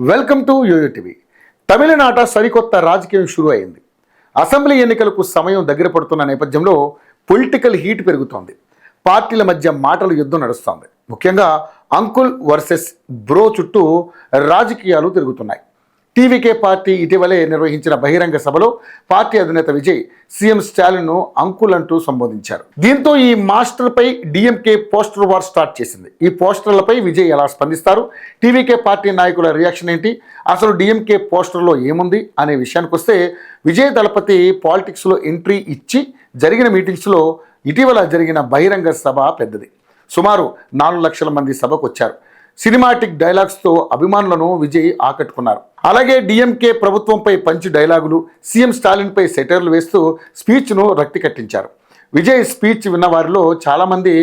Welcome to yo-yo TV. తమిళనాట సరికొత్త రాజకీయం షురూ అయింది. అసెంబ్లీ ఎన్నికలకు సమయం దగ్గర పడుతున్న నేపథ్యంలో పొలిటికల్ హీట్ పెరుగుతోంది. పార్టీల మధ్య మాటల యుద్ధం నడుస్తోంది. ముఖ్యంగా అంకుల్ వర్సెస్ బ్రో చుట్టూ రాజకీయాలు తిరుగుతున్నాయి. టీవీకే పార్టీ ఇటీవలే నిర్వహించిన బహిరంగ సభలో పార్టీ అధినేత విజయ్ సీఎం స్టాలిన్ను అంకుల్ అంటూ సంబోధించారు. దీంతో ఈ మాస్టర్పై డిఎంకే పోస్టర్ వార్ స్టార్ట్ చేసింది. ఈ పోస్టర్లపై విజయ్ ఎలా స్పందిస్తారు, టీవీకే పార్టీ నాయకుల రియాక్షన్ ఏంటి, అసలు డిఎంకే పోస్టర్లో ఏముంది అనే విషయానికి వస్తే, విజయ్ దళపతి పాలిటిక్స్లో ఎంట్రీ ఇచ్చి జరిగిన మీటింగ్స్లో ఇటీవల జరిగిన బహిరంగ సభ పెద్దది. సుమారు 4 లక్షల మంది సభకు వచ్చారు. సినిమాటిక్ డైలాగ్స్తో అభిమానులను విజయ్ ఆకట్టుకున్నారు. అలాగే డిఎంకే ప్రభుత్వంపై పంచి డైలాగులు, సీఎం స్టాలిన్పై సెటైర్లు వేస్తూ స్పీచ్ను రక్తి కట్టించారు. విజయ్ స్పీచ్ విన్న వారిలో చాలామంది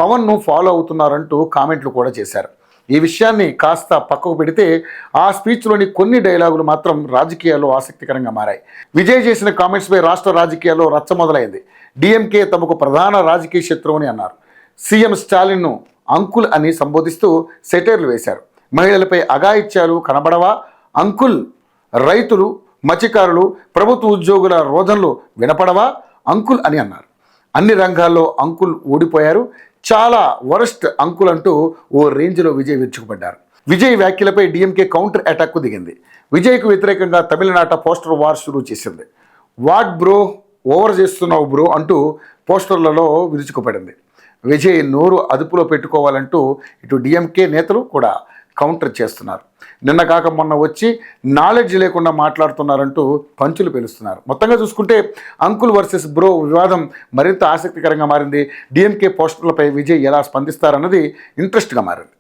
పవన్ను ఫాలో అవుతున్నారంటూ కామెంట్లు కూడా చేశారు. ఈ విషయాన్ని కాస్త పక్కకు పెడితే ఆ స్పీచ్లోని కొన్ని డైలాగులు మాత్రం రాజకీయాల్లో ఆసక్తికరంగా మారాయి. విజయ్ చేసిన కామెంట్స్పై రాష్ట్ర రాజకీయాల్లో రచ్చ మొదలైంది. డిఎంకే తమకు ప్రధాన రాజకీయ శత్రువుని అన్నారు. సీఎం స్టాలిన్ను అంకుల్ అని సంబోధిస్తూ సెటైర్లు వేశారు. మహిళలపై అఘాయిత్యాలు కనబడవా అంకుల్, రైతులు, మత్స్యకారులు, ప్రభుత్వ ఉద్యోగుల రోదనలు వినపడవా అంకుల్ అని అన్నారు. అన్ని రంగాల్లో అంకుల్ ఓడిపోయారు, చాలా వరస్ట్ అంకుల్ అంటూ ఓ రేంజ్లో విజయ్ విరుచుకుపడ్డారు. విజయ్ వ్యాఖ్యలపై డిఎంకే కౌంటర్ అటాక్కు దిగింది. విజయ్కు వ్యతిరేకంగా తమిళనాట పోస్టర్ వార్ షురూ చేసింది. వాట్ బ్రో, ఓవర్ చేస్తున్నావు బ్రో అంటూ పోస్టర్లలో విరుచుకుపడింది. విజయ్ నోరు అదుపులో పెట్టుకోవాలంటూ ఇటు డిఎంకే నేతలు కూడా కౌంటర్ చేస్తున్నారు. నిన్న కాక మొన్న వచ్చి నాలెడ్జ్ లేకుండా మాట్లాడుతున్నారంటూ పంచులు పిలుస్తున్నారు. మొత్తంగా చూసుకుంటే అంకుల్ వర్సెస్ బ్రో వివాదం మరింత ఆసక్తికరంగా మారింది. డిఎంకే పోస్టర్లపై విజయ్ ఎలా స్పందిస్తారన్నది ఇంట్రెస్ట్గా మారింది.